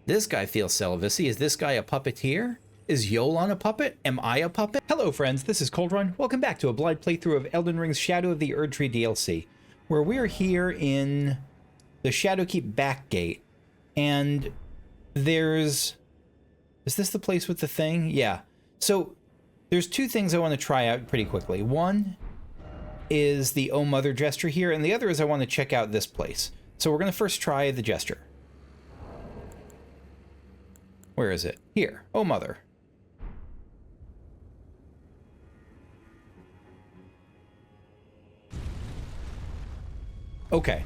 This guy feels celibacy. Is this guy a puppeteer? Is Yolan a puppet? Am I a puppet? Hello friends, this is Cold Run. Welcome back to a blind playthrough of Elden Ring's Shadow of the Erdtree DLC, where we're here in the Shadowkeep back gate, and there's... Is this the place with the thing? Yeah. So, there's two things I want to try out pretty quickly. One is the Oh Mother gesture here, and the other is I want to check out this place. So we're going to first try the gesture. Where is it? Here. Oh Mother. Okay.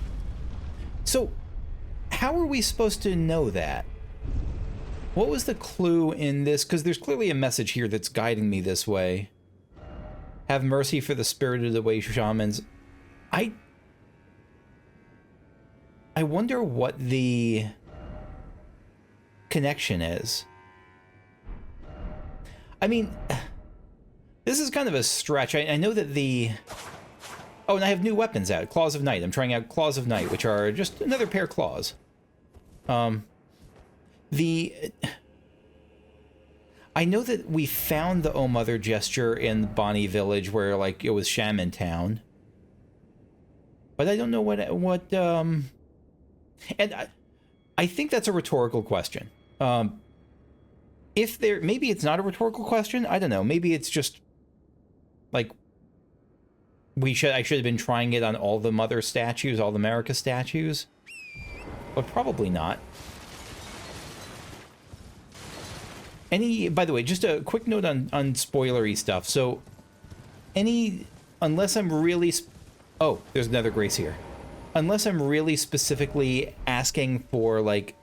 So, how are we supposed to know that? What was the clue in this? Because there's clearly a message here that's guiding me this way. Have mercy for the spirited away shamans. I wonder what the connection is. I mean, this is kind of a stretch. I know that the... Oh, and I have new weapons out. Claws of Night. I'm trying out Claws of Night, which are just another pair of claws. I know that we found the Oh Mother gesture in Bonnie Village, where, like, it was Shaman Town. But I don't know what and I think that's a rhetorical question. Maybe it's not a rhetorical question. I don't know. Maybe it's just, like, I should have been trying it on all the Mother statues, all the Marika statues. But probably not. By the way, just a quick note on spoilery stuff. So, unless I'm really... Oh, there's another Grace here. Unless I'm really specifically asking for, like,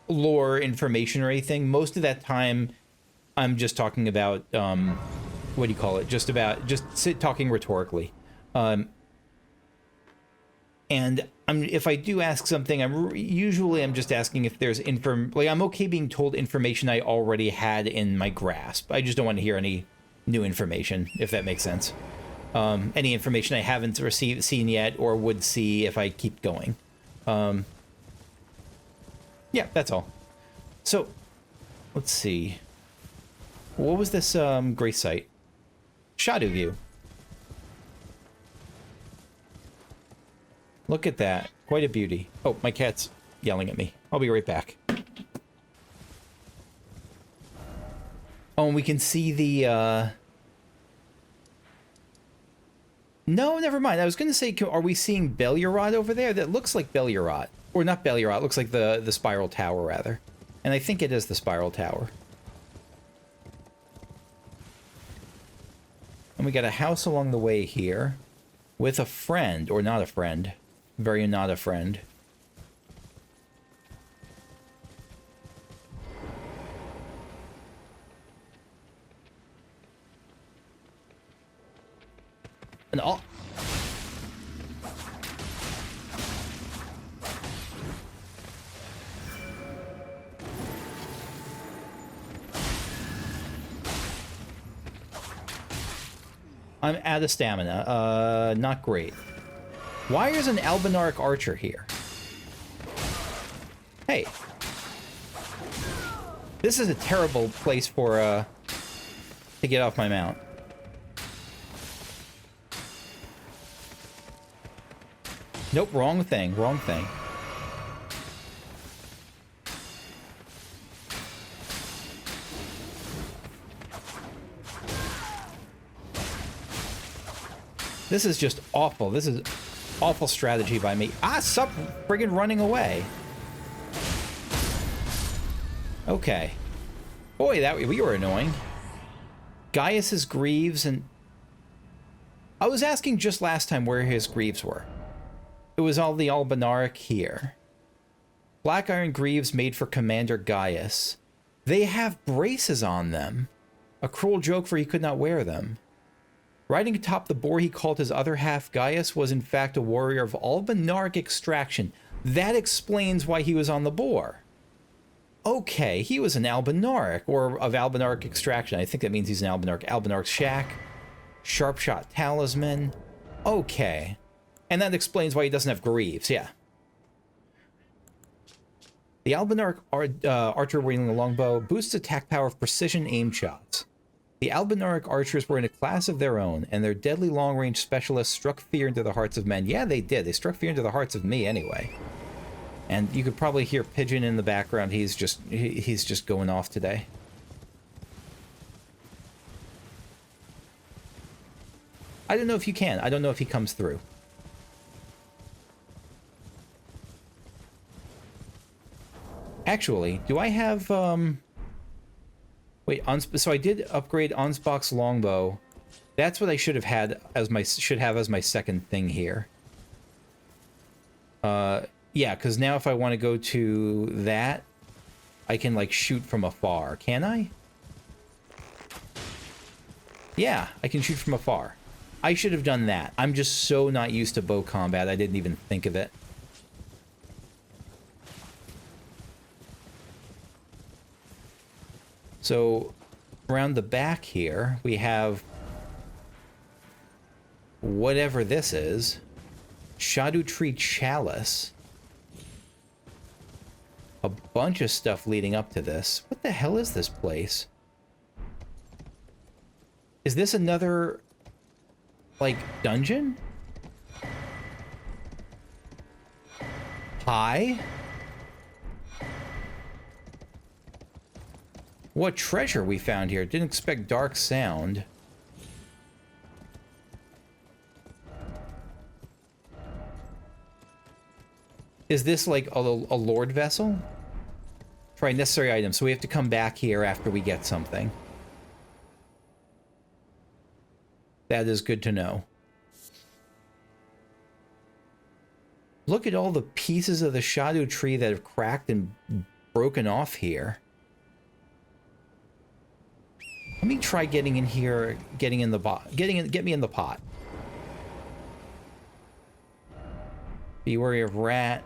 lore information or anything, most of that time I'm just talking about, what do you call it? Just talking rhetorically. And if I do ask something, I'm just asking if there's I'm okay being told information I already had in my grasp. I just don't want to hear any new information, if that makes sense. Any information I haven't seen yet or would see if I keep going. Yeah, that's all. So, let's see. What was this Grace site? Shadow View. Look at that. Quite a beauty. Oh, my cat's yelling at me. I'll be right back. Oh, and we can see the, No, never mind. I was going to say, are we seeing Belurot over there? That looks like Belurot. Or not Belurot. It looks like the Spiral Tower, rather. And I think it is the Spiral Tower. And we got a house along the way here. With a friend. Or not a friend. Very not a friend. And all... I'm out of stamina. Not great. Why is an Albinaric archer here? Hey. This is a terrible place for, to get off my mount. Nope, wrong thing, wrong thing. This is just awful. This is awful strategy by me. Stop friggin' running away. Okay. Boy, we were annoying. Gaius's greaves and... I was asking just last time where his greaves were. It was all the Albinaric here. Black iron greaves made for Commander Gaius. They have braces on them. A cruel joke for he could not wear them. Riding atop the boar he called his other half, Gaius was in fact a warrior of Albinaric extraction. That explains why he was on the boar. Okay, he was an Albinaric, or of Albinaric extraction. I think that means he's an Albinaric. Albinaric shack, sharp-shot talisman. Okay. And that explains why he doesn't have greaves, yeah. The Albinarch archer wielding the longbow boosts attack power of precision aim shots. The Albinarch archers were in a class of their own, and their deadly long-range specialists struck fear into the hearts of men. Yeah, they did. They struck fear into the hearts of me anyway. And you could probably hear Pigeon in the background. He's just going off today. I don't know if you can. I don't know if he comes through. Actually, do I have, wait, so I did upgrade Ansbach's longbow. That's what I should have had as my, second thing here. Yeah, because now if I want to go to that, I can, like, shoot from afar. Can I? Yeah, I can shoot from afar. I should have done that. I'm just so not used to bow combat, I didn't even think of it. So, around the back here, we have whatever this is. Scadutree Chalice. A bunch of stuff leading up to this. What the hell is this place? Is this another, like, dungeon? Hi? What treasure we found here. Didn't expect dark sound. Is this like a lord vessel? Try necessary items. So we have to come back here after we get something. That is good to know. Look at all the pieces of the Scadutree that have cracked and broken off here. Let me try getting in here, get me in the pot. Be wary of rat.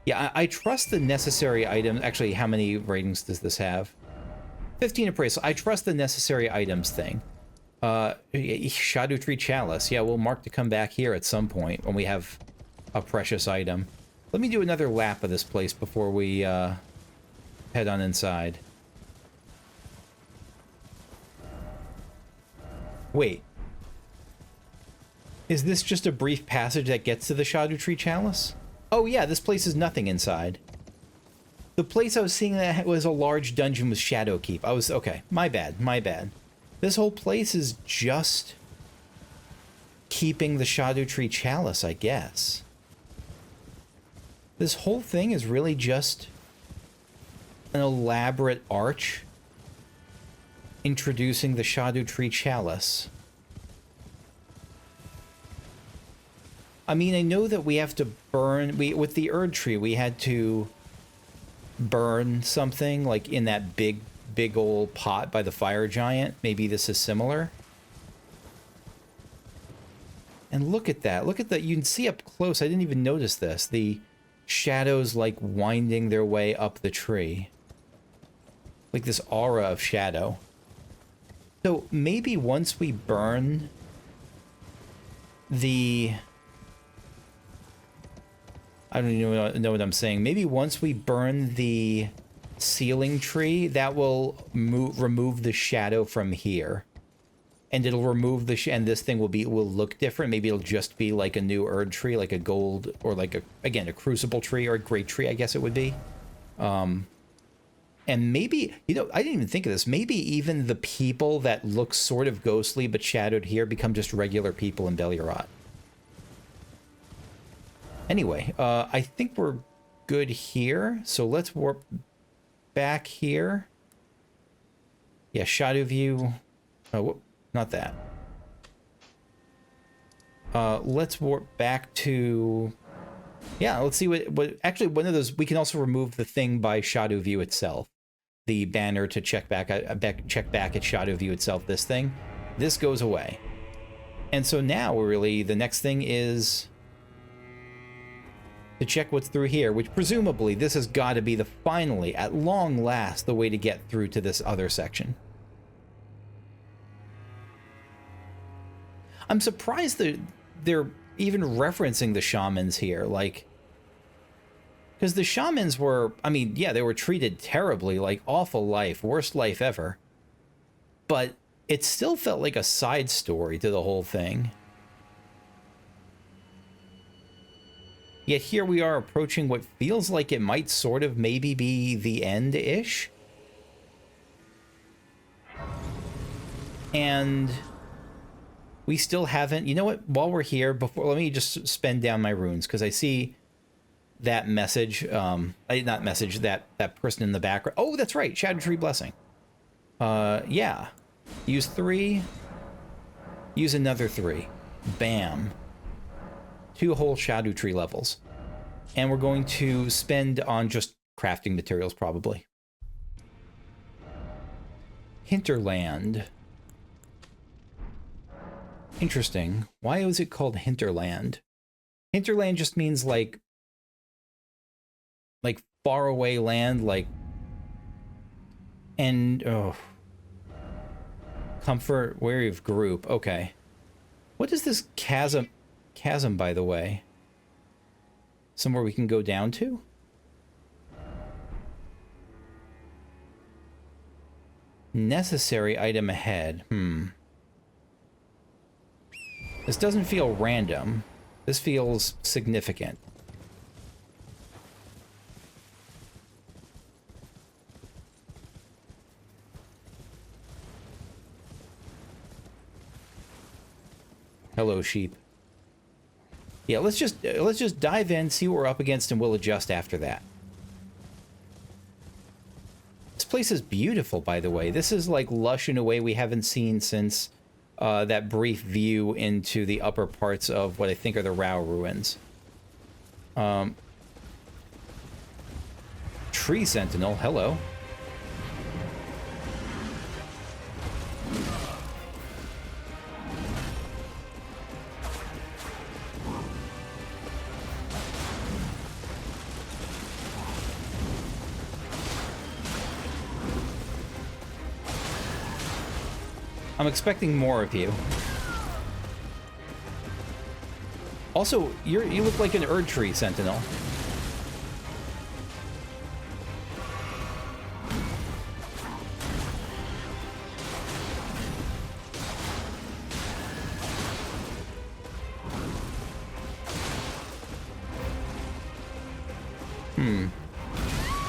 Yeah, I trust the necessary items. Actually, how many ratings does this have? 15 appraisal. I trust the necessary items thing. Scadutree Chalice. Yeah, we'll mark to come back here at some point when we have a precious item. Let me do another lap of this place before we head on inside. Wait. Is this just a brief passage that gets to the Scadutree Chalice? Oh yeah, this place is nothing inside. The place I was seeing that was a large dungeon with Shadowkeep. Okay, my bad. This whole place is just keeping the Scadutree Chalice, I guess. This whole thing is really just an elaborate arch introducing the Scadutree Chalice. I mean, I know that we have to burn... with the Erdtree, we had to burn something, like in that big old pot by the fire giant. Maybe this is similar. And look at that. Look at that. You can see up close. I didn't even notice this. The shadows, like, winding their way up the tree. Like this aura of shadow. So maybe once we burn the... I don't even know what I'm saying. Maybe once we burn the ceiling tree, that will remove the shadow from here. And it'll remove the... and this thing will look different. Maybe it'll just be like a new Erdtree, like a gold... or like, again, a crucible tree or a great tree, I guess it would be. And maybe, you know, I didn't even think of this. Maybe even the people that look sort of ghostly but shadowed here become just regular people in Belierot. Anyway, I think we're good here. So let's warp back here. Yeah, shadow view. Oh, not that. Let's warp back to... yeah, let's see what... actually, one of those... we can also remove the thing by shadow view itself. The banner to check back at shadow view itself, this thing. This goes away. And so now, really, the next thing is to check what's through here, which presumably this has got to be the finally, at long last, the way to get through to this other section. I'm surprised that they're even referencing the shamans here. Like, Because the shamans were, I mean, yeah, they were treated terribly, like awful life, worst life ever. But it still felt like a side story to the whole thing. Yet here we are approaching what feels like it might sort of maybe be the end-ish. And we still haven't, you know what, while we're here, before, let me just spend down my runes, because I see that message, not message, that person in the background. Oh, that's right, Scadutree Blessing. Yeah. Use 3, use another 3. Bam. 2 whole Scadutree levels. And we're going to spend on just crafting materials, probably. Hinterland. Interesting. Why was it called Hinterland? Hinterland just means like far away land, like, and oh, comfort, wary of group. Okay. What is this chasm, by the way? Somewhere we can go down to? Necessary item ahead. This doesn't feel random. This feels significant. Hello, sheep. Yeah, let's just dive in, see what we're up against, and we'll adjust after that. This place is beautiful, by the way. This is like lush in a way we haven't seen since that brief view into the upper parts of what I think are the Rao ruins. Tree Sentinel, hello. I'm expecting more of you. Also, you look like an Erdtree Sentinel.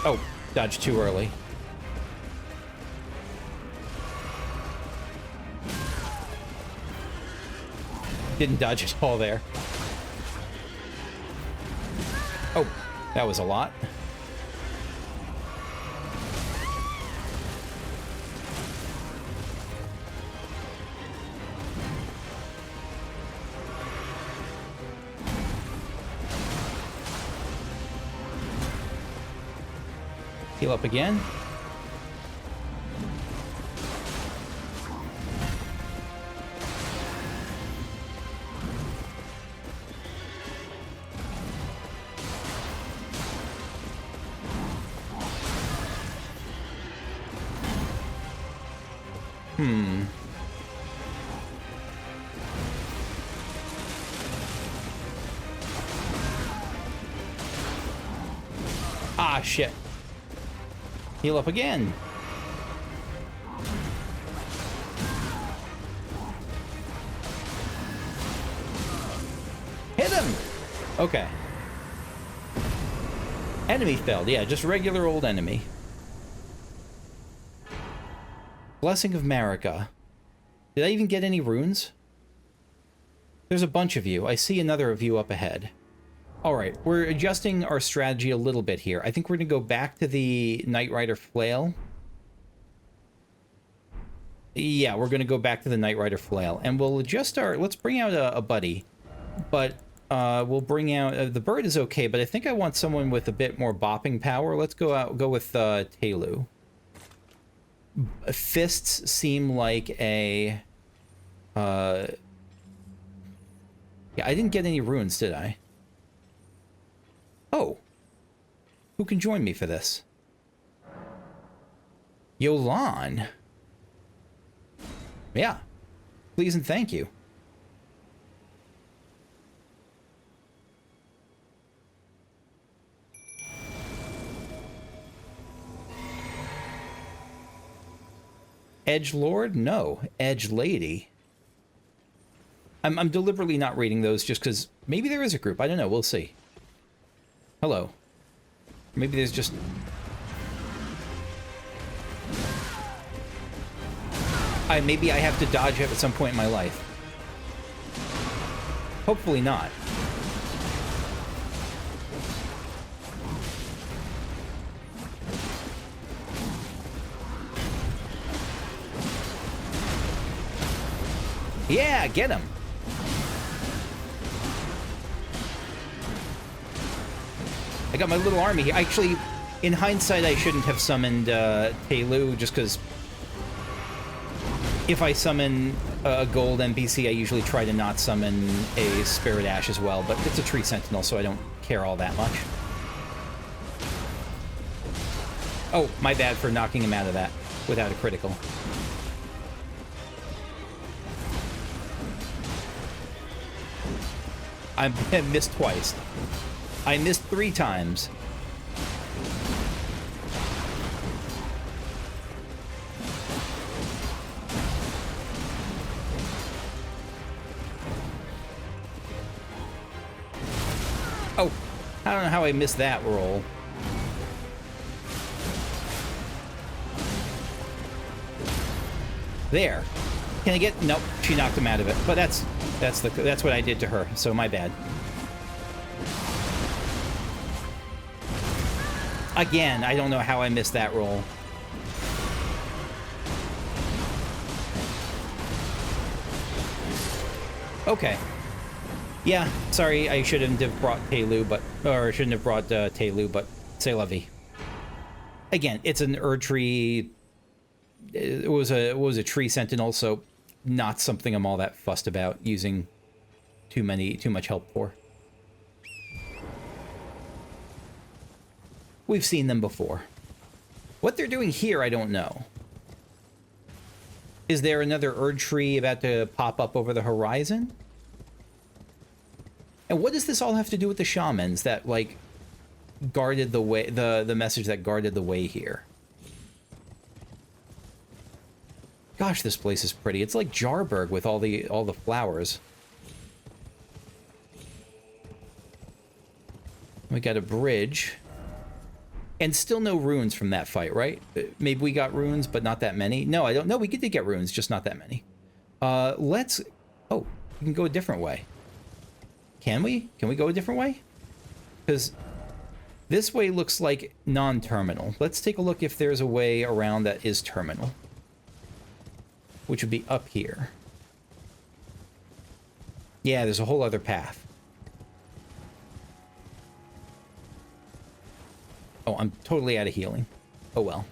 Oh, dodged too early. Didn't dodge at all there. Oh, that was a lot. Heal up again. Ah, shit. Heal up again. Hit him! Okay. Enemy felled. Yeah, just regular old enemy. Blessing of Marika. Did I even get any runes? There's a bunch of you. I see another of you up ahead. Alright, we're adjusting our strategy a little bit here. I think we're going to go back to the Knight Rider Flail. Yeah, we're going to go back to the Knight Rider Flail. And we'll adjust our... Let's bring out a buddy. But we'll bring out... the bird is okay, but I think I want someone with a bit more bopping power. Let's go with Telu. Fists seem like a... Yeah, I didn't get any runes, did I? Oh. Who can join me for this? Yolan. Yeah. Please and thank you. Edge Lord? No. Edge Lady. I'm deliberately not reading those just because maybe there is a group. I don't know. We'll see. Hello. Maybe there's just... maybe I have to dodge it at some point in my life. Hopefully not. Yeah, get him. I got my little army here. Actually, in hindsight, I shouldn't have summoned Telu, just because if I summon a gold NPC, I usually try to not summon a Spirit Ash as well, but it's a Tree Sentinel, so I don't care all that much. Oh, my bad for knocking him out of that without a critical. I missed twice. I missed 3 times. Oh, I don't know how I missed that roll. There. Can I get... Nope, she knocked him out of it. But that's what I did to her, so my bad. Again, I don't know how I missed that roll. Okay. Yeah, sorry, I shouldn't have brought Telu, but... Or I shouldn't have brought Telu, but c'est la vie. Again, it's an Erdtree... It was a Tree Sentinel, so not something I'm all that fussed about using too much help for. We've seen them before. What they're doing here, I don't know. Is there another Erdtree about to pop up over the horizon? And what does this all have to do with the shamans that, like, guarded the way, the message that guarded the way here? Gosh, this place is pretty. It's like Jarburg with all the flowers. We got a bridge. And still no runes from that fight, right? Maybe we got runes, but not that many. No, I don't know. We did get runes, just not that many. Let's... Oh, we can go a different way. Can we? Can we go a different way? Because this way looks like non-terminal. Let's take a look if there's a way around that is terminal. Which would be up here. Yeah, there's a whole other path. Oh, I'm totally out of healing. Oh well.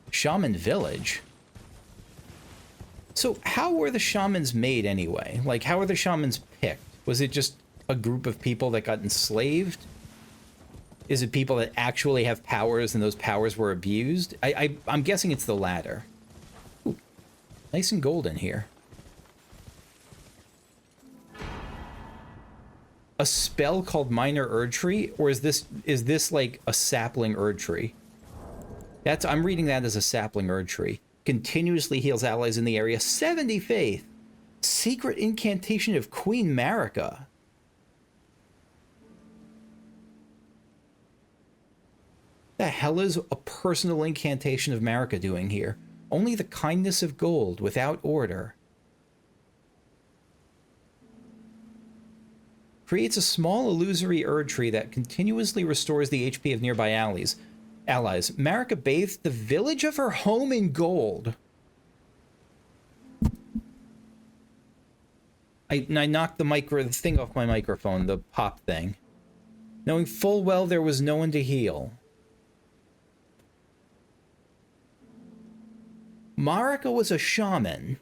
Shaman Village? So how were the shamans made anyway? Like, how were the shamans picked? Was it just a group of people that got enslaved? Is it people that actually have powers and those powers were abused? I'm guessing it's the latter. Ooh, nice and golden here. A spell called Minor Erdtree, or is this like a sapling Erdtree? I'm reading that as a sapling Erdtree. Continuously heals allies in the area. 70 faith. Secret incantation of Queen Marika. The hell is a personal incantation of Marika doing here? Only the kindness of gold, without order. Creates a small illusory Erdtree that continuously restores the HP of nearby allies. Marika bathed the village of her home in gold. I knocked the thing off my microphone, the pop thing. Knowing full well there was no one to heal. Marika was a shaman.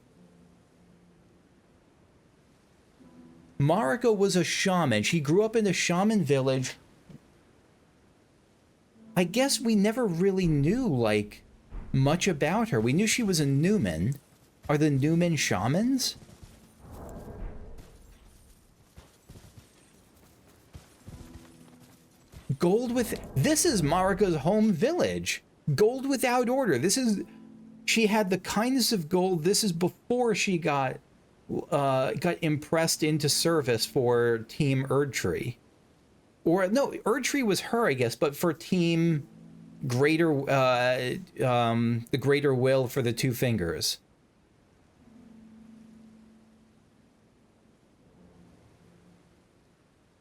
Marika was a shaman. She grew up in the Shaman Village. I guess we never really knew, like, much about her. We knew she was a Newman. Are the Newman shamans? gold with... This is Marika's home village. Gold without order. This is... She had the kindness of gold. This is before she got impressed into service for Team Erdtree. Or, no, Erdtree was her, I guess, but for Team Greater... the Greater Will for the Two Fingers.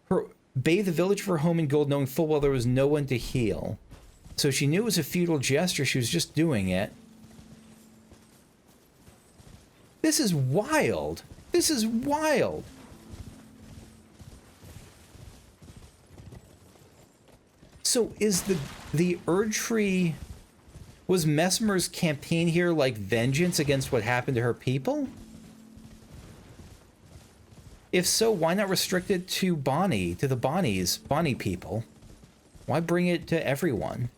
Her... Bathe the village for home in gold, knowing full well there was no one to heal. So she knew it was a futile gesture. She was just doing it. This is wild. This is wild. So is the Erdtree... Was Messmer's campaign here like vengeance against what happened to her people? If so, why not restrict it to Bonnie, to the Bonnie people? Why bring it to everyone?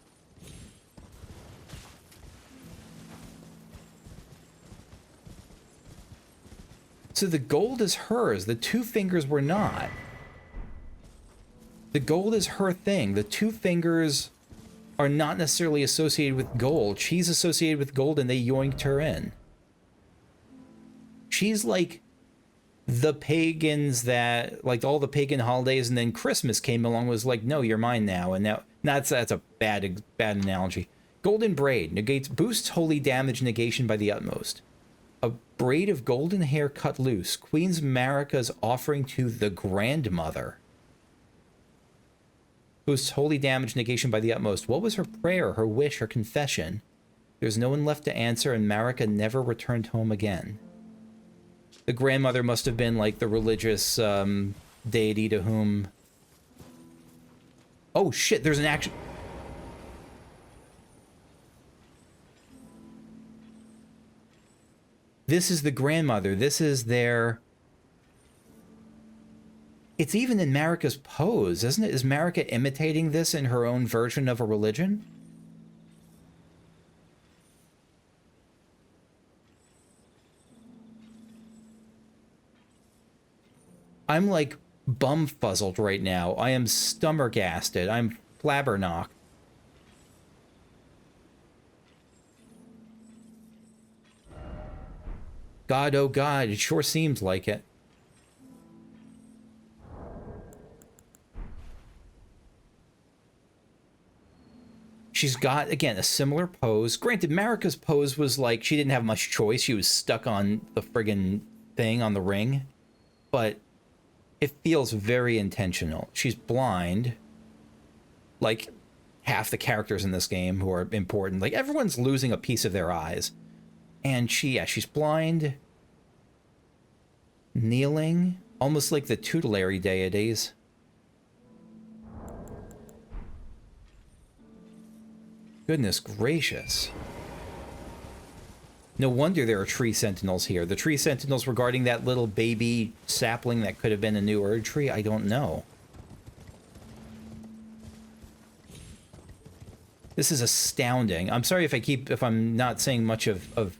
So the gold is hers. The Two Fingers were not. The gold is her thing. The Two Fingers are not necessarily associated with gold. She's associated with gold and they yoinked her in. She's like the pagans that, like all the pagan holidays, and then Christmas came along, was like, no, you're mine now. And now that's a bad analogy. Golden braid boosts holy damage negation by the utmost. A braid of golden hair cut loose. Queen's Marika's offering to the grandmother. Boosts holy damage negation by the utmost. What was her prayer, her wish, her confession? There's no one left to answer, and Marika never returned home again. The grandmother must have been like the religious deity to whom... Oh shit, there's an action... This is the grandmother. This is their... It's even in Marika's pose, isn't it? Is Marika imitating this in her own version of a religion? I'm like bumfuzzled right now. I am stomach-gasted. I'm flabbernocked. God, oh God, it sure seems like it. She's got, again, a similar pose. Granted, Marika's pose was like, she didn't have much choice. She was stuck on the friggin' thing on the ring. But it feels very intentional. She's blind. Like half the characters in this game who are important. Like, everyone's losing a piece of their eyes. And she's blind, kneeling, almost like the tutelary deities. Goodness gracious. No wonder there are tree sentinels here. The tree sentinels regarding that little baby sapling that could have been a new Erdtree, I don't know. This is astounding. I'm sorry if I'm not saying much of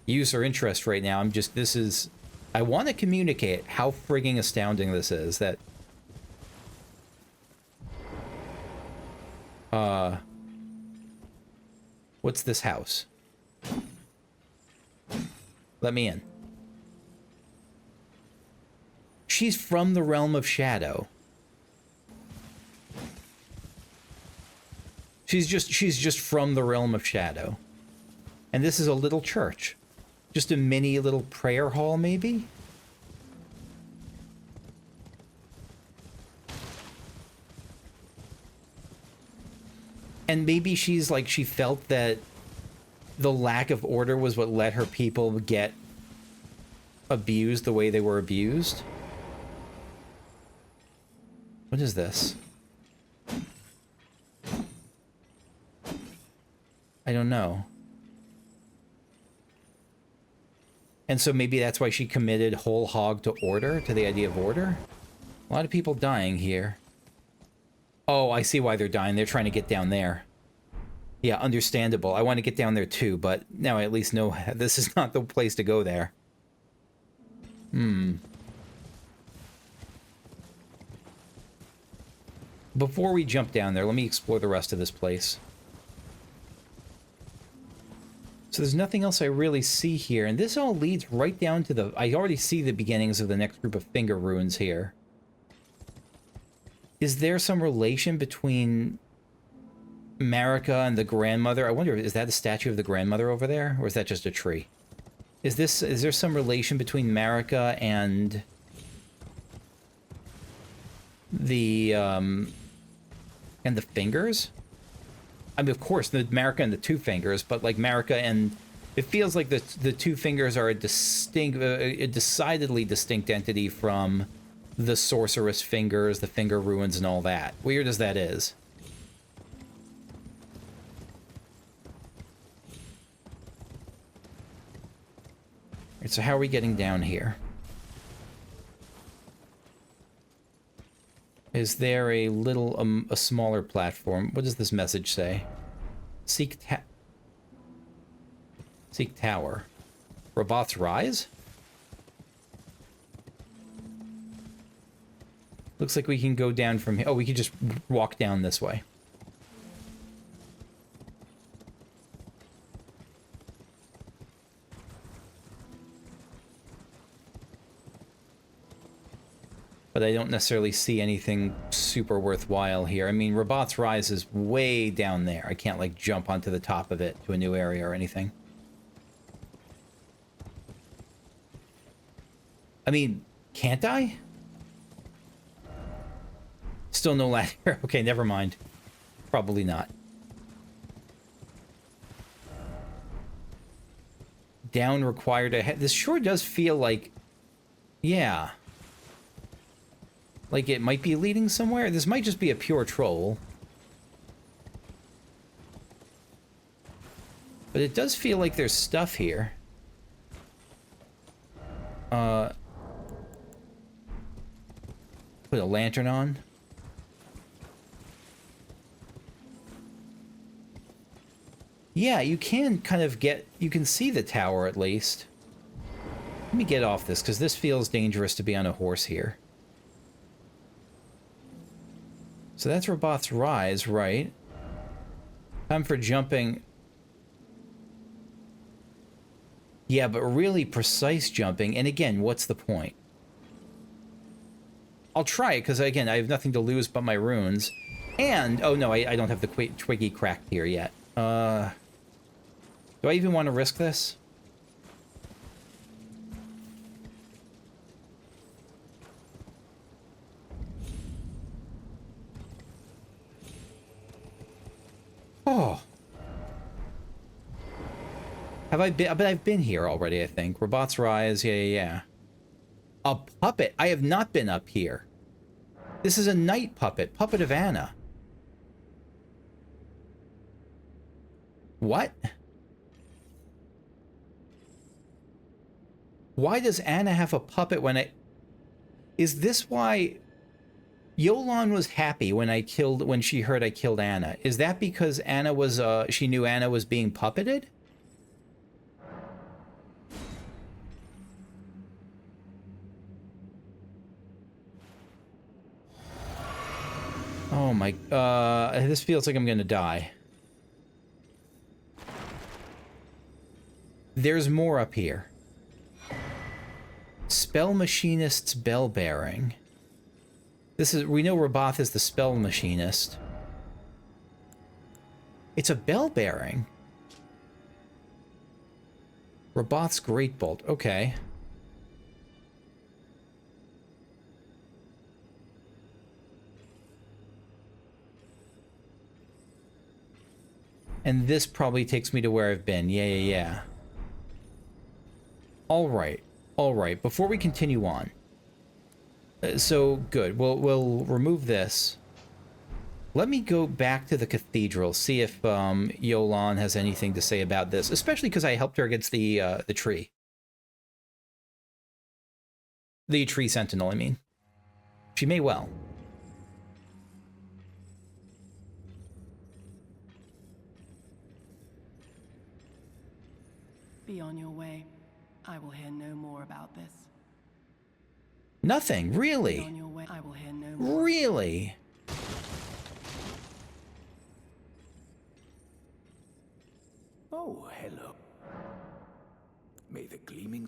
use or interest right now. I want to communicate how frigging astounding this is, that what's this house? Let me in. She's from the realm of shadow. She's just from the realm of shadow. And this is a little church. Just a mini little prayer hall, maybe? And maybe she's like, she felt that the lack of order was what let her people get abused the way they were abused. What is this? I don't know. And so maybe that's why she committed whole hog to order, to the idea of order. A lot of people dying here. Oh, I see why they're dying. They're trying to get down there. Yeah, understandable. I want to get down there too, but now I at least know this is not the place to go there. before we jump down there, let me explore the rest of this place. So there's nothing else I really see here, and this all leads right down to the... I already see the beginnings of the next group of finger ruins here. Is there some relation between Marika and the grandmother? I wonder, is that a statue of the grandmother over there, or is that just a tree? Is there some relation between Marika and the fingers? I mean, of course, the Marika and the two fingers, but like Marika and... It feels like the two fingers are a decidedly distinct entity from the sorceress fingers, the finger ruins, and all that. Weird as that is. Alright, so how are we getting down here? Is there a little, a smaller platform? What does this message say? Seek tower. Roboth's Rise? Looks like we can go down from here. Oh, we can just walk down this way. But I don't necessarily see anything super worthwhile here. I mean, Roboth's Rise is way down there. I can't, like, jump onto the top of it to a new area or anything. I mean, can't I? Still no ladder. Okay, never mind. Probably not. Down required ahead. This sure does feel like... Yeah. Like it might be leading somewhere. This might just be a pure troll. But it does feel like there's stuff here. Put a lantern on. Yeah, you can kind of get... You can see the tower at least. Let me get off this, because this feels dangerous to be on a horse here. So that's Roboth's Rise, right? Time for jumping. Yeah, but really precise jumping. And again, what's the point? I'll try it, because again, I have nothing to lose but my runes. And, oh no, I don't have the Twiggy cracked here yet. Do I even want to risk this? Oh. Have I been? But I've been here already, I think. Roboth's Rise, yeah. A puppet? I have not been up here. This is a night puppet. Puppet of Anna. What? Why does Anna have a puppet when I... Is this why... Yolan was happy when she heard I killed Anna. Is that because Anna was, she knew Anna was being puppeted? Oh my, this feels like I'm gonna die. There's more up here. Spell Machinist's Bell Bearing. This is, we know Roboth is the spell machinist. It's a bell bearing. Roboth's Great Bolt. Okay. And this probably takes me to where I've been. Yeah. All right. Before we continue on. So, good. We'll remove this. Let me go back to the cathedral, see if Yolan has anything to say about this, especially because I helped her against the tree. The tree sentinel, I mean. She may well. Be on your way. I will hear no more about this. Nothing, really? Be on your way. I will hear no more. Really? May the gleaming...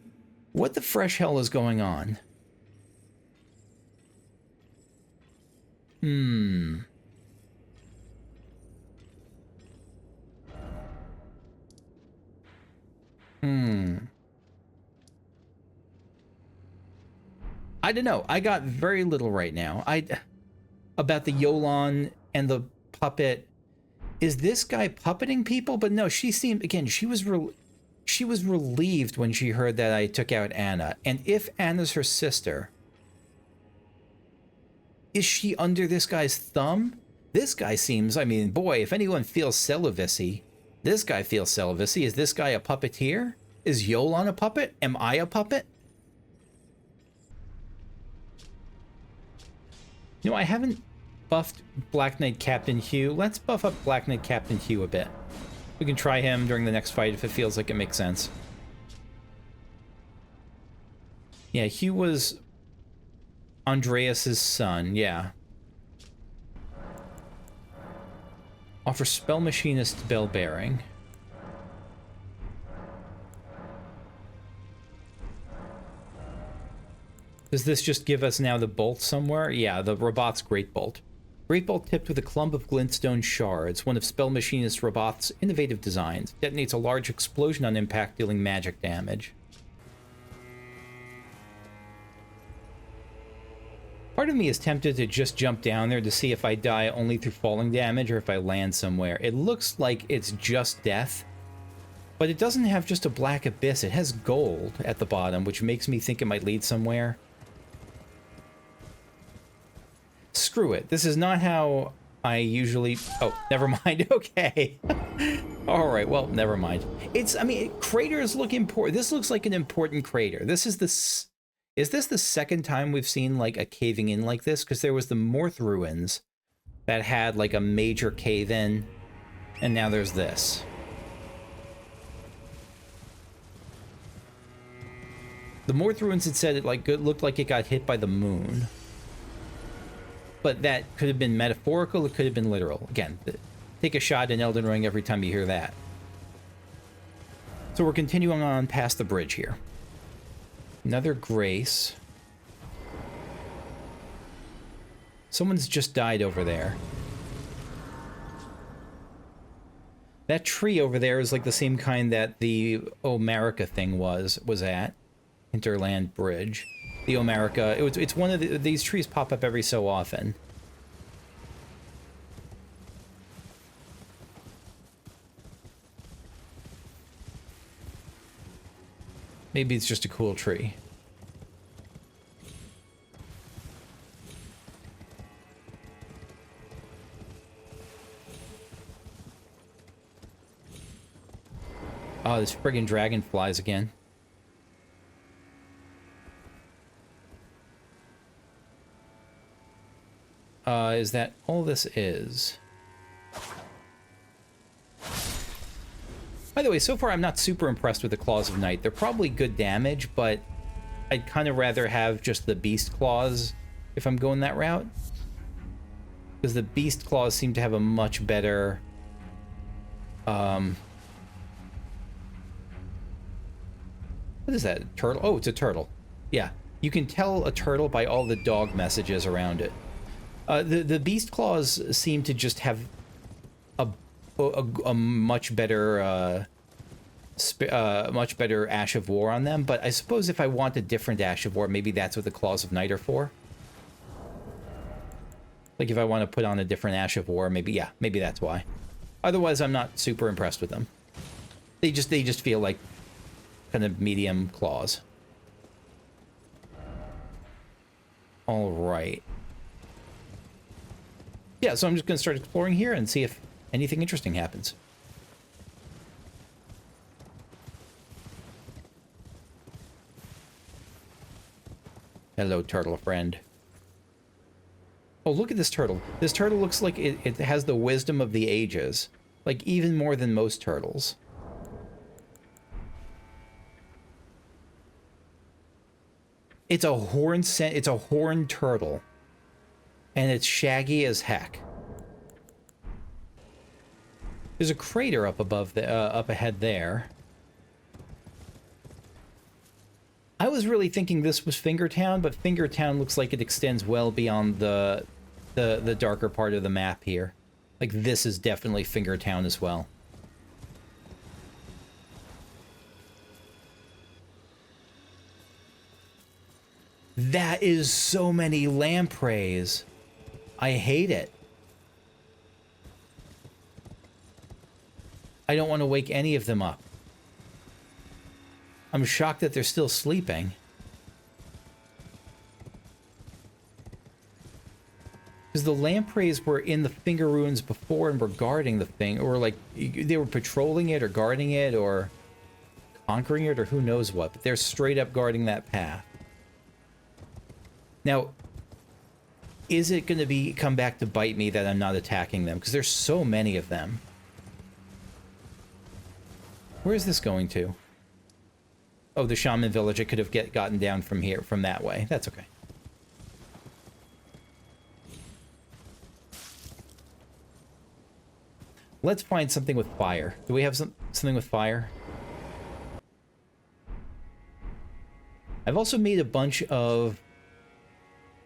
What the fresh hell is going on? I don't know. I got very little right now. About the Yolan and the puppet. Is this guy puppeting people? But no, she seemed, again, she was relieved when she heard that I took out Anna. And if Anna's her sister, is she under this guy's thumb? This guy seems, I mean, boy, if anyone feels celibacy, this guy feels celibacy. Is this guy a puppeteer? Is Yolan a puppet? Am I a puppet? You know, I haven't buffed Black Knight Captain Hugh. Let's buff up Black Knight Captain Hugh a bit. We can try him during the next fight if it feels like it makes sense. Yeah, Hugh was Andreas's son, yeah. Offer Spell Machinist Bell Bearing. Does this just give us now the bolt somewhere? Yeah, the Raboth's Great Bolt. Great Bolt tipped with a clump of glintstone shards, one of Spell Machinist Raboth's innovative designs. Detonates a large explosion on impact, dealing magic damage. Part of me is tempted to just jump down there to see if I die only through falling damage or if I land somewhere. It looks like it's just death, but it doesn't have just a black abyss. It has gold at the bottom, which makes me think it might lead somewhere. Screw it. This is not how I usually... Oh, never mind. Okay. All right. Well, never mind. It's, I mean, craters look important. This looks like an important crater. This is the... Is this the second time we've seen, like, a caving in like this? Because there was the Morth Ruins that had, like, a major cave-in, and now there's this. The Morth Ruins had said it, like, looked like it got hit by the moon. But that could have been metaphorical, it could have been literal. Again, take a shot in Elden Ring every time you hear that. So we're continuing on past the bridge here. Another Grace. Someone's just died over there. That tree over there is like the same kind that the Marika thing was at. Hinterland Bridge. The Marika. It's one of these trees pop up every so often. Maybe it's just a cool tree. Oh, this friggin' dragonflies again. Is that all this is? By the way, so far I'm not super impressed with the Claws of Night. They're probably good damage, but I'd kind of rather have just the Beast Claws if I'm going that route. Because the Beast Claws seem to have a much better... What is that? A turtle? Oh, it's a turtle. Yeah. You can tell a turtle by all the dog messages around it. The Beast Claws seem to just have a much better Ash of War on them, but I suppose if I want a different Ash of War, maybe that's what the Claws of Night are for. Like if I want to put on a different Ash of War, maybe, yeah, maybe that's why. Otherwise, I'm not super impressed with them. They just feel like kind of medium claws. All right. Yeah, so I'm just going to start exploring here and see if anything interesting happens. Hello, turtle friend. Oh, look at this turtle. This turtle looks like it has the wisdom of the ages. Like, even more than most turtles. It's a horned turtle. And it's shaggy as heck. There's a crater up above the up ahead there. I was really thinking this was Fingertown, but Fingertown looks like it extends well beyond the darker part of the map here. Like, this is definitely Fingertown as well. That is so many lampreys. I hate it. I don't want to wake any of them up. I'm shocked that they're still sleeping. Because the lampreys were in the finger ruins before and were guarding the thing, or like they were patrolling it or guarding it or conquering it or who knows what, but they're straight up guarding that path. Now, is it going to come back to bite me that I'm not attacking them? Because there's so many of them. Where is this going to? Oh, the Shaman Village. I could have gotten down from here, from that way. That's okay. Let's find something with fire. Do we have something with fire? I've also made a bunch of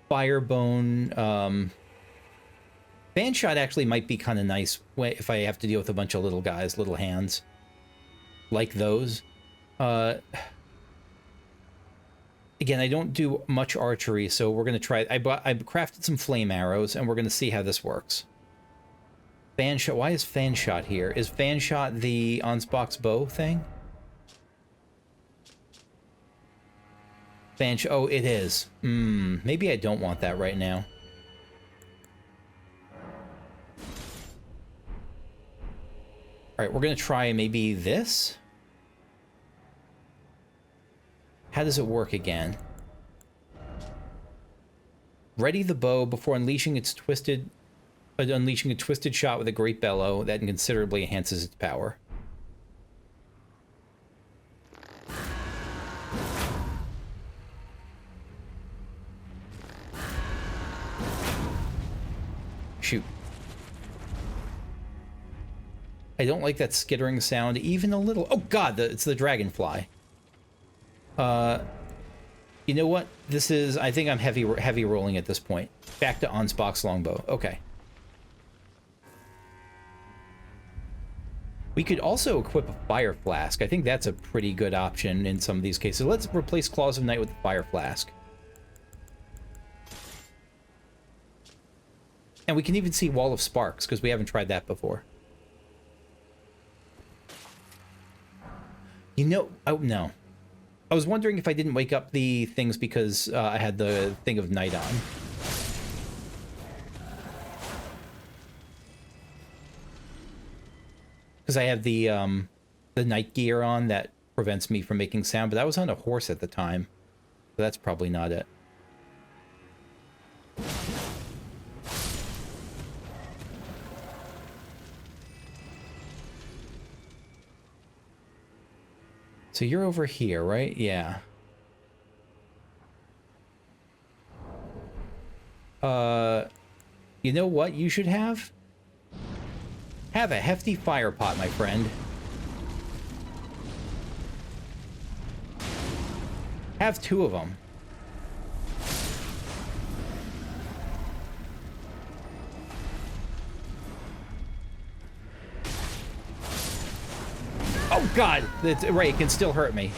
Firebone. Fanshot actually might be kind of nice if I have to deal with a bunch of little guys, little hands. Like those. Again, I don't do much archery, so we're going to try... I crafted some flame arrows, and we're going to see how this works. Fanshot... Why is Fanshot here? Is Fanshot the Onspox bow thing? Oh, it is. Maybe I don't want that right now. Alright, we're going to try maybe this? How does it work again? Ready the bow before unleashing a twisted shot with a great bellow that considerably enhances its power. Shoot. I don't like that skittering sound even a little. Oh god, it's the dragonfly. You know what? This is... I think I'm heavy rolling at this point. Back to Onspox longbow. Okay. We could also equip a fire flask. I think that's a pretty good option in some of these cases. Let's replace Claws of Night with the fire flask. And we can even see Wall of Sparks, because we haven't tried that before. You know... Oh, no. I was wondering if I didn't wake up the things because I had the thing of night on. Because I have the night gear on that prevents me from making sound, but I was on a horse at the time. So that's probably not it. So you're over here, right? Yeah. You know what you should have? Have a hefty fire pot, my friend. Have 2 of them. Oh god! That's right, it can still hurt me.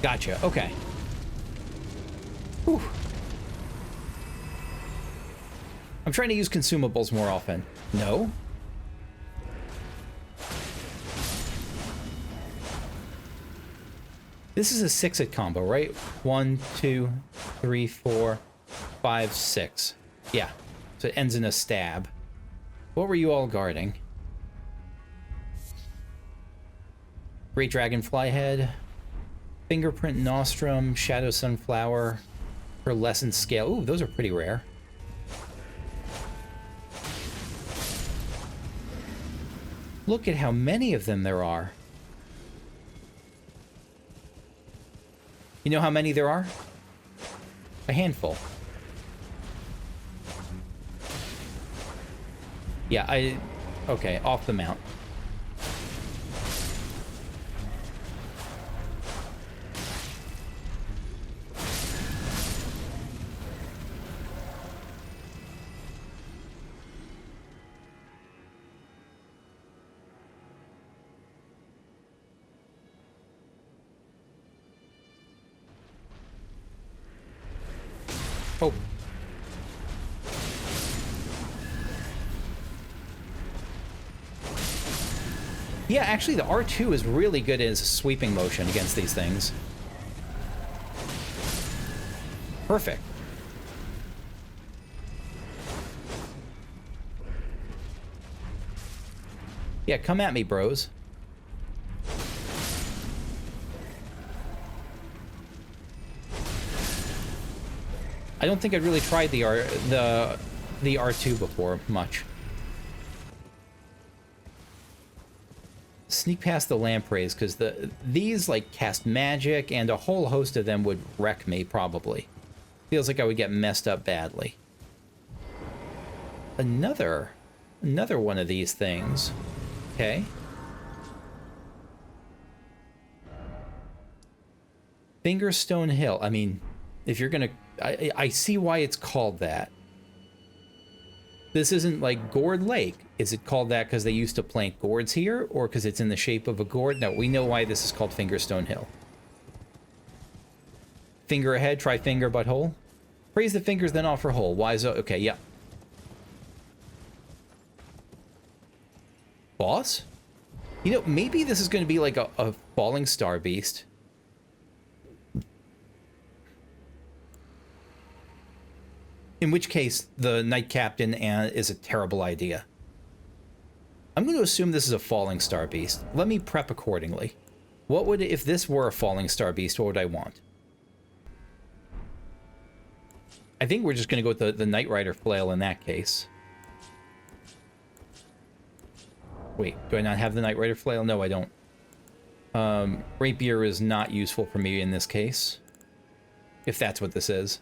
Gotcha, okay. Whew. I'm trying to use consumables more often. No? This is a 6-hit combo, right? 1, 2, 3, 4, 5, 6. Yeah. So it ends in a stab. What were you all guarding? Great Dragonfly Head. Fingerprint Nostrum. Shadow Sunflower. Pearlescent Scale. Ooh, those are pretty rare. Look at how many of them there are. You know how many there are? A handful. Yeah, okay, off the mount. Oh. Yeah, actually, the R2 is really good as a sweeping motion against these things. Perfect. Yeah, come at me, bros. I don't think I'd really tried the R2 before much. Sneak past the lampreys, because these like cast magic, and a whole host of them would wreck me probably. Feels like I would get messed up badly. Another one of these things. Okay. Fingerstone Hill. I mean, if you're gonna, I see why it's called that. This isn't like Gourd Lake. Is it called that because they used to plant gourds here, or because it's in the shape of a gourd? No, we know why this is called Fingerstone Hill. Finger ahead, try finger butthole. Praise the fingers, then offer hole. Wise, okay, yeah. Boss? You know, maybe this is going to be like a Fallingstar Beast. In which case, the Knight Captain is a terrible idea. I'm going to assume this is a Fallingstar Beast. Let me prep accordingly. What would, if this were a Fallingstar Beast, what would I want? I think we're just going to go with the Knight Rider Flail in that case. Wait, do I not have the Knight Rider Flail? No, I don't. Rapier is not useful for me in this case. If that's what this is.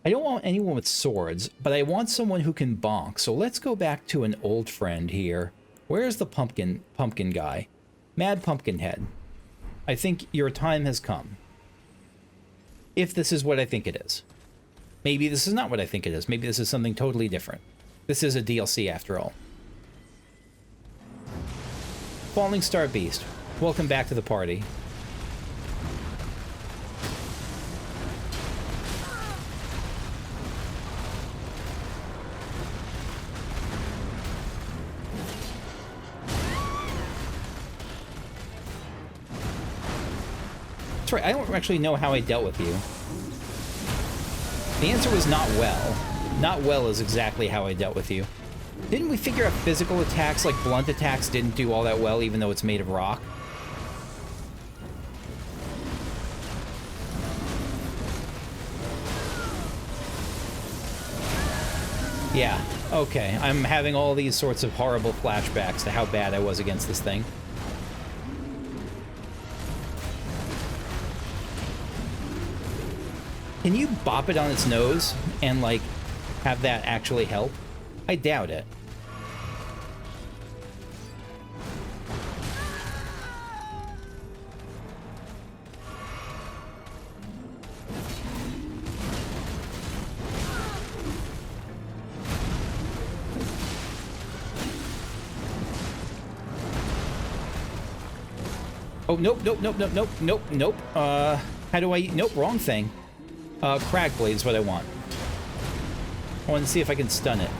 I don't want anyone with swords, but I want someone who can bonk. So let's go back to an old friend here. Where's the pumpkin guy? Mad Pumpkinhead. I think your time has come. If this is what I think it is. Maybe this is not what I think it is. Maybe this is something totally different. This is a DLC after all. Fallingstar Beast. Welcome back to the party. That's right, I don't actually know how I dealt with you. The answer was not well. Not well is exactly how I dealt with you. Didn't we figure out physical attacks, like blunt attacks, didn't do all that well, even though it's made of rock? Yeah, okay. I'm having all these sorts of horrible flashbacks to how bad I was against this thing. Can you bop it on its nose and, like, have that actually help? I doubt it. Oh, nope, nope, nope, nope, nope, nope, nope. How do I... Nope, wrong thing. Crag Blade is what I want. I want to see if I can stun it.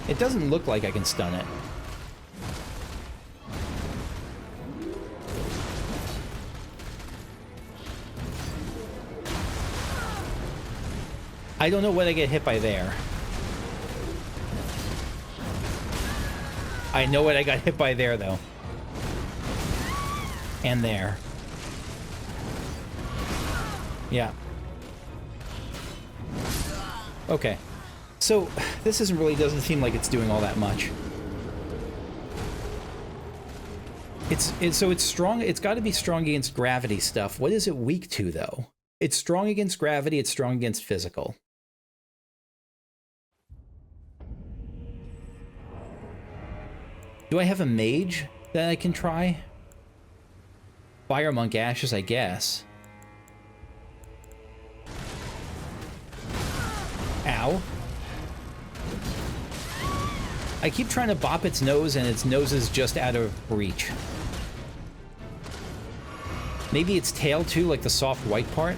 It doesn't look like I can stun it. I don't know what I get hit by there. I know what I got hit by there, though. And there. Yeah. Okay. So, this doesn't seem like it's doing all that much. So it's strong. It's got to be strong against gravity stuff. What is it weak to, though? It's strong against gravity. It's strong against physical. Do I have a mage that I can try? Fire Monk Ashes, I guess. Ow. I keep trying to bop its nose, and its nose is just out of reach. Maybe its tail, too, like the soft white part?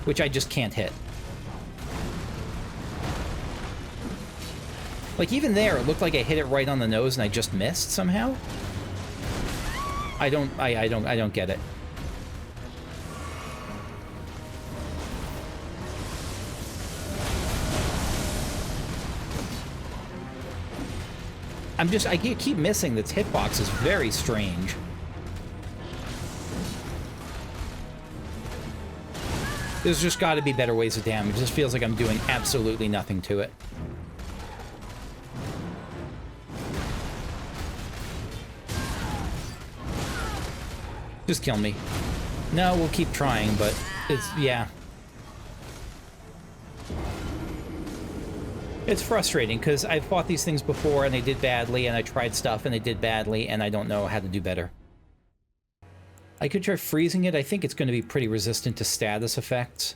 Which I just can't hit. Like, even there, it looked like I hit it right on the nose, and I just missed somehow? I don't get it. I keep missing. This hitbox is very strange. There's just got to be better ways of damage. It just feels like I'm doing absolutely nothing to it. Just kill me. No, we'll keep trying, but yeah. It's frustrating, because I've fought these things before, and they did badly, and I tried stuff, and they did badly, and I don't know how to do better. I could try freezing it. I think it's going to be pretty resistant to status effects.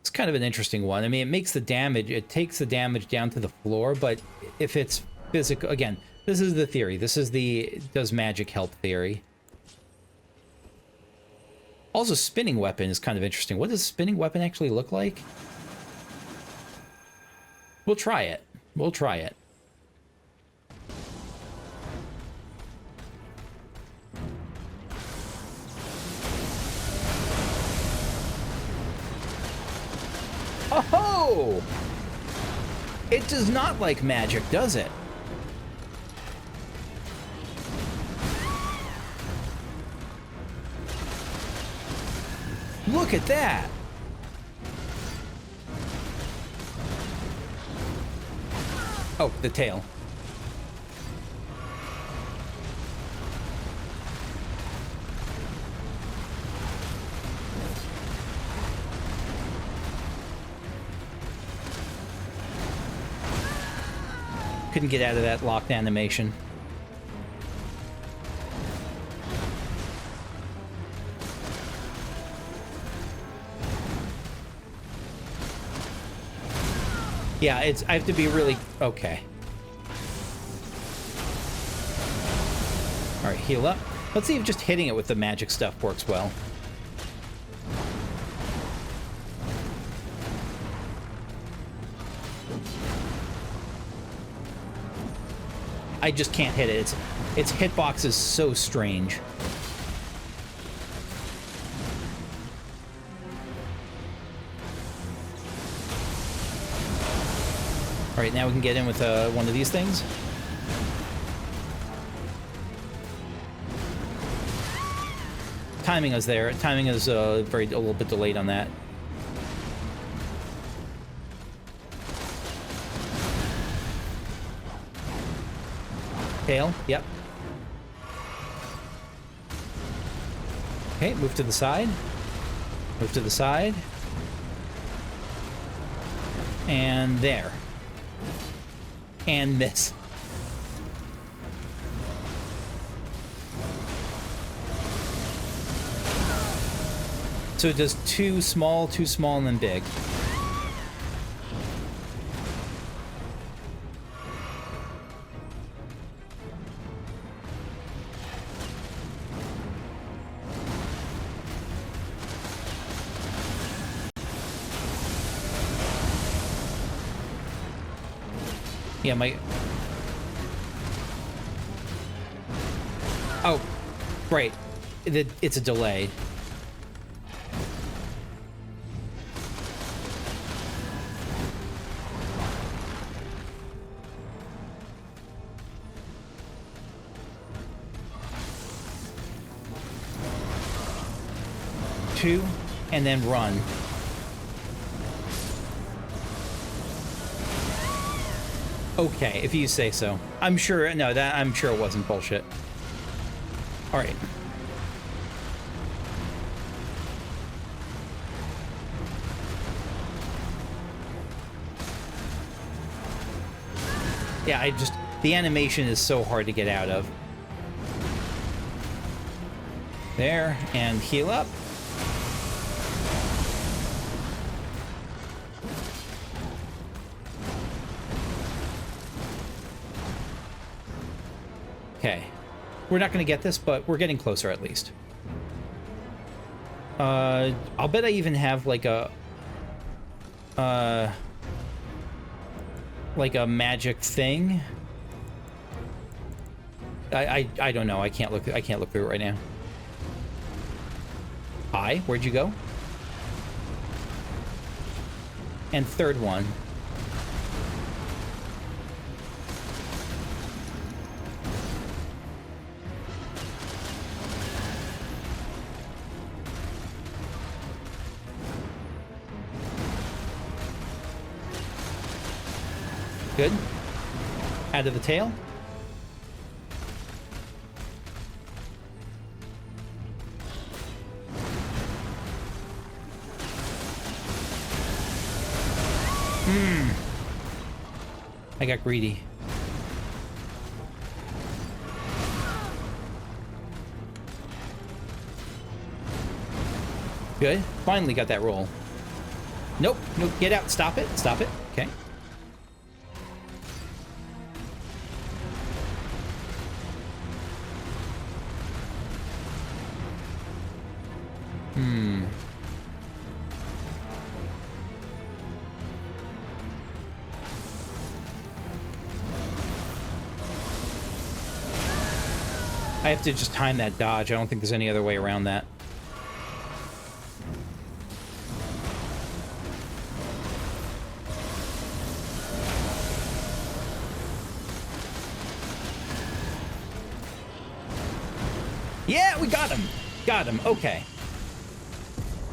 It's kind of an interesting one. I mean, it makes the damage, it takes the damage down to the floor, but if it's physical, again, this is the theory. This is the does magic help theory. Also, spinning weapon is kind of interesting. What does spinning weapon actually look like? We'll try it. We'll try it. Oh! It does not like magic, does it? Look at that! Oh, the tail. Couldn't get out of that locked animation. Yeah, I have to be really... Okay. Alright, heal up. Let's see if just hitting it with the magic stuff works well. I just can't hit it. Its hitbox is so strange. Alright, now we can get in with one of these things. Timing is there. Timing is a little bit delayed on that. Tail, yep. Okay, move to the side. Move to the side. And there. And miss. So it does too small, and then big. Yeah, my... Oh, great. It's a delay. Two, and then run. Okay, if you say so. I'm sure, no, I'm sure it wasn't bullshit. All right. Yeah, the animation is so hard to get out of. There, and heal up. Okay. We're not going to get this, but we're getting closer at least. I'll bet I even have like a magic thing. I don't know. I can't look through it right now. Hi, where'd you go? And third one. Good. Out of the tail. I got greedy. Good. Finally got that roll. Nope. Nope. Get out. Stop it. Stop it. Okay. I have to just time that dodge. I don't think there's any other way around that. Yeah, we got him. Got him. Okay.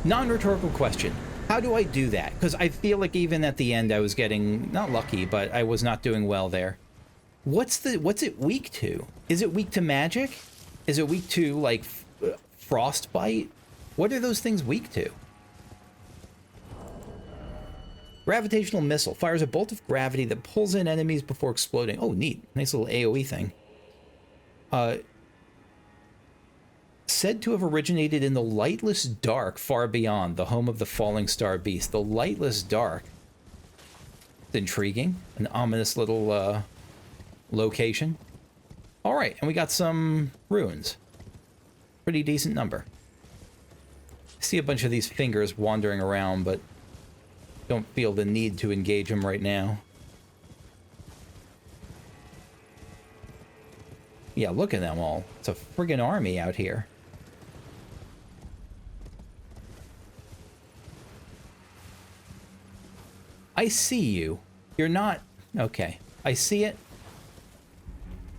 Non-rhetorical question. How do I do that? Because I feel like even at the end I was getting, not lucky, but I was not doing well there. What's it weak to? Is it weak to magic? Is it weak to, like, frostbite? What are those things weak to? Gravitational missile. Fires a bolt of gravity that pulls in enemies before exploding. Oh, neat. Nice little AoE thing. Said to have originated in the lightless dark far beyond, the home of the Fallingstar Beast. The lightless dark. It's intriguing. An ominous little, location. All right, and we got some runes. Pretty decent number. I see a bunch of these fingers wandering around, but don't feel the need to engage them right now. Yeah, look at them all. It's a friggin' army out here. I see you. You're not... Okay. I see it.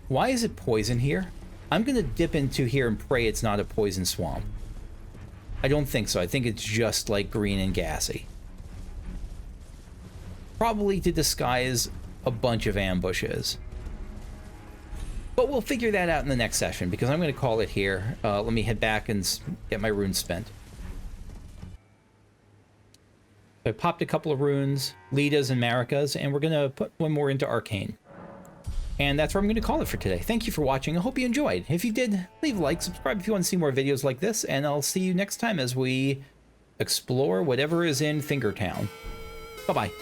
Why is it poison here? I'm gonna dip into here and pray it's not a poison swamp. I don't think so. I think it's just like green and gassy. Probably to disguise a bunch of ambushes. But we'll figure that out in the next session, because I'm going to call it here. Let me head back and get my runes spent. I popped a couple of runes, Lida's and Marika's, and we're going to put one more into Arcane. And that's where I'm going to call it for today. Thank you for watching. I hope you enjoyed. If you did, leave a like, subscribe if you want to see more videos like this, and I'll see you next time as we explore whatever is in Fingertown. Bye-bye.